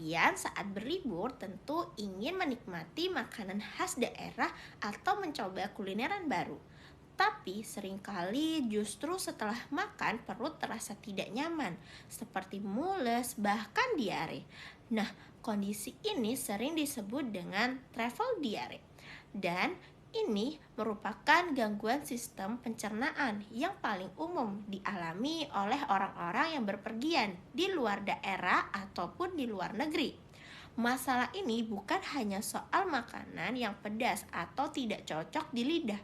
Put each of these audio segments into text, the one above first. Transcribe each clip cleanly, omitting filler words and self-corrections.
Kalian saat berlibur tentu ingin menikmati makanan khas daerah atau mencoba kulineran baru. Tapi seringkali justru setelah makan perut terasa tidak nyaman, seperti mules bahkan diare. Nah, kondisi ini sering disebut dengan travel diare. Dan ini merupakan gangguan sistem pencernaan yang paling umum dialami oleh orang-orang yang berpergian di luar daerah ataupun di luar negeri. Masalah ini bukan hanya soal makanan yang pedas atau tidak cocok di lidah,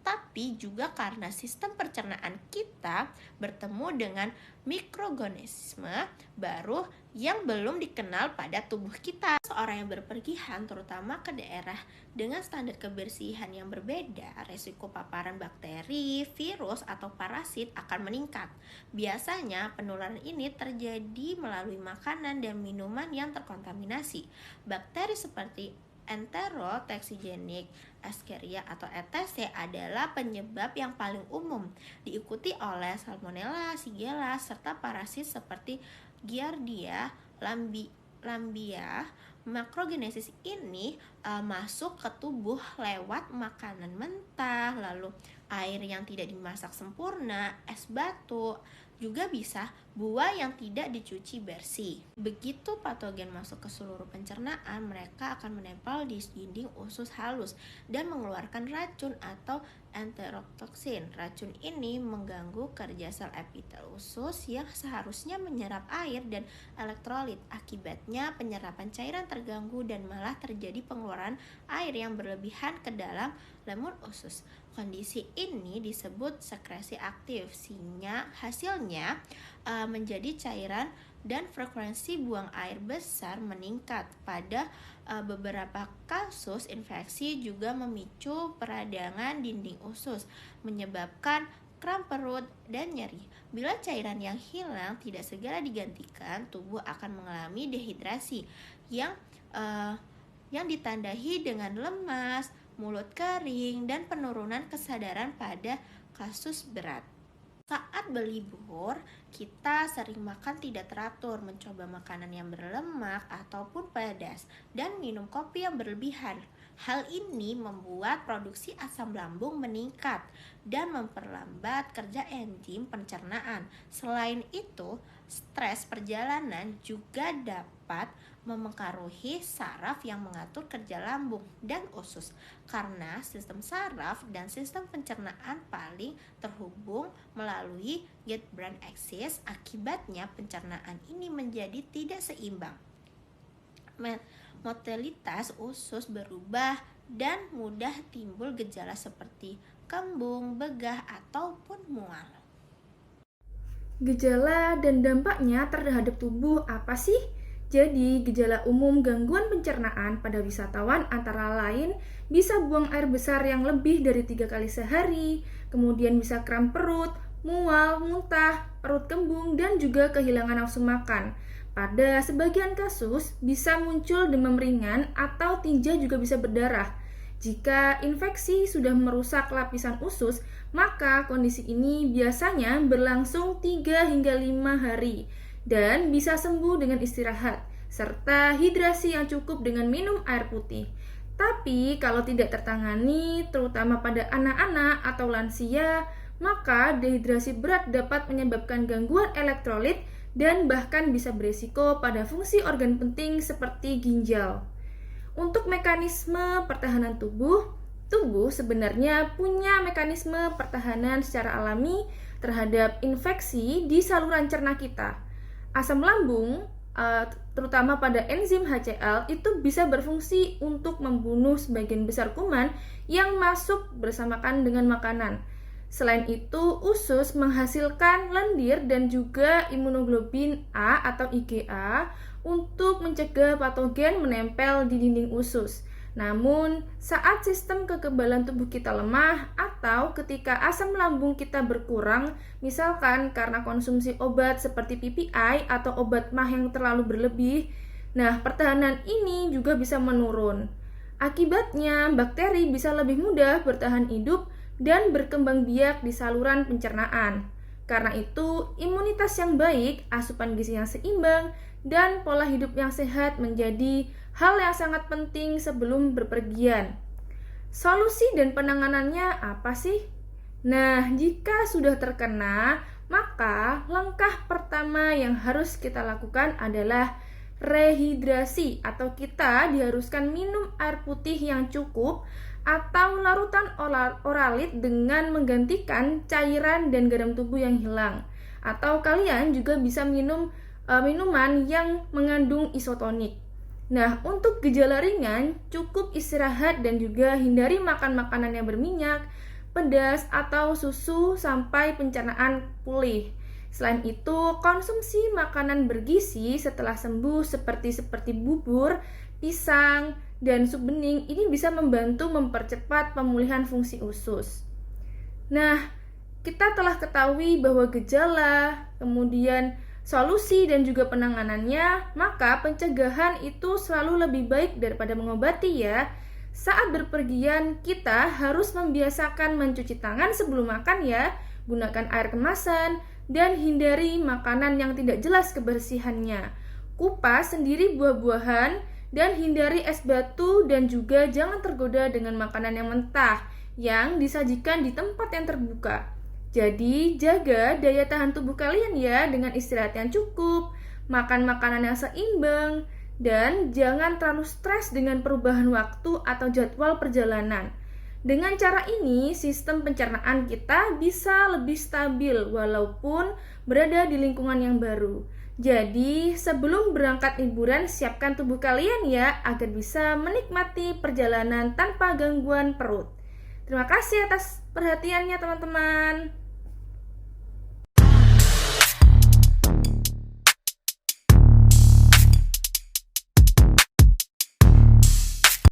tapi juga karena sistem pencernaan kita bertemu dengan mikroorganisme baru yang belum dikenal pada tubuh kita. Seorang yang berpergian terutama ke daerah dengan standar kebersihan yang berbeda, resiko paparan bakteri, virus, atau parasit akan meningkat. Biasanya penularan ini terjadi melalui makanan dan minuman yang terkontaminasi. Bakteri seperti Enterotoxigenic Escherichia atau ETC adalah penyebab yang paling umum, diikuti oleh Salmonella, Shigella, serta parasit seperti Giardia lambia. Makrogenesis ini masuk ke tubuh lewat makanan mentah, lalu air yang tidak dimasak sempurna, es batu, juga bisa buah yang tidak dicuci bersih. Begitu patogen masuk ke seluruh pencernaan, mereka akan menempel di dinding usus halus dan mengeluarkan racun atau enterokoksin. Racun ini mengganggu kerja sel epitel usus yang seharusnya menyerap air dan elektrolit. Akibatnya penyerapan cairan terganggu dan malah terjadi pengeluaran air yang berlebihan ke dalam lemur usus. Kondisi ini disebut sekresi aktif, hasilnya menjadi cairan dan frekuensi buang air besar meningkat. Pada beberapa kasus infeksi juga memicu peradangan dinding usus, menyebabkan kram perut dan nyeri. Bila cairan yang hilang tidak segera digantikan, tubuh akan mengalami dehidrasi yang ditandai dengan lemas, mulut kering, dan penurunan kesadaran pada kasus berat. Saat berlibur, kita sering makan tidak teratur, mencoba makanan yang berlemak ataupun pedas, dan minum kopi yang berlebihan. Hal ini membuat produksi asam lambung meningkat dan memperlambat kerja enzim pencernaan. Selain itu, stres perjalanan juga dapat mempengaruhi saraf yang mengatur kerja lambung dan usus, karena sistem saraf dan sistem pencernaan paling terhubung melalui gut-brain axis. Akibatnya pencernaan ini menjadi tidak seimbang. Motilitas usus berubah dan mudah timbul gejala seperti kembung, begah, ataupun mual. Gejala dan dampaknya terhadap tubuh apa sih? Jadi, gejala umum gangguan pencernaan pada wisatawan antara lain bisa buang air besar yang lebih dari 3 kali sehari, kemudian bisa kram perut, mual, muntah, perut kembung, dan juga kehilangan nafsu makan. Pada sebagian kasus, bisa muncul demam ringan atau tinja juga bisa berdarah. Jika infeksi sudah merusak lapisan usus, maka kondisi ini biasanya berlangsung 3 hingga 5 hari dan bisa sembuh dengan istirahat, serta hidrasi yang cukup dengan minum air putih. Tapi kalau tidak tertangani, terutama pada anak-anak atau lansia, maka dehidrasi berat dapat menyebabkan gangguan elektrolit dan bahkan bisa berisiko pada fungsi organ penting seperti ginjal. Untuk mekanisme pertahanan tubuh sebenarnya punya mekanisme pertahanan secara alami terhadap infeksi di saluran cerna kita. Asam lambung, terutama pada enzim HCl, itu bisa berfungsi untuk membunuh sebagian besar kuman yang masuk bersamakan dengan makanan. Selain itu, usus menghasilkan lendir dan juga imunoglobulin A atau IgA untuk mencegah patogen menempel di dinding usus. Namun, saat sistem kekebalan tubuh kita lemah atau ketika asam lambung kita berkurang, misalkan karena konsumsi obat seperti PPI atau obat MAH yang terlalu berlebih, pertahanan ini juga bisa menurun. Akibatnya, bakteri bisa lebih mudah bertahan hidup dan berkembang biak di saluran pencernaan. Karena itu, imunitas yang baik, asupan gizi yang seimbang, dan pola hidup yang sehat menjadi hal yang sangat penting sebelum berpergian. Solusi dan penanganannya apa sih? Nah, jika sudah terkena, maka langkah pertama yang harus kita lakukan adalah rehidrasi, atau kita diharuskan minum air putih yang cukup atau larutan oralit dengan menggantikan cairan dan garam tubuh yang hilang. Atau kalian juga bisa minum minuman yang mengandung isotonik. Nah, untuk gejala ringan, cukup istirahat dan juga hindari makan makanan yang berminyak, pedas, atau susu sampai pencernaan pulih. Selain itu, konsumsi makanan bergizi setelah sembuh seperti bubur, pisang, dan sup bening ini bisa membantu mempercepat pemulihan fungsi usus. Nah, kita telah ketahui bahwa gejala, kemudian solusi dan juga penanganannya, maka pencegahan itu selalu lebih baik daripada mengobati ya. Saat berpergian, kita harus membiasakan mencuci tangan sebelum makan ya, gunakan air kemasan, dan hindari makanan yang tidak jelas kebersihannya. Kupas sendiri buah-buahan, dan hindari es batu, dan juga jangan tergoda dengan makanan yang mentah yang disajikan di tempat yang terbuka. Jadi, jaga daya tahan tubuh kalian ya dengan istirahat yang cukup, makan makanan yang seimbang, dan jangan terlalu stres dengan perubahan waktu atau jadwal perjalanan. Dengan cara ini, sistem pencernaan kita bisa lebih stabil walaupun berada di lingkungan yang baru. Jadi, sebelum berangkat liburan, siapkan tubuh kalian ya agar bisa menikmati perjalanan tanpa gangguan perut. Terima kasih atas perhatiannya teman-teman.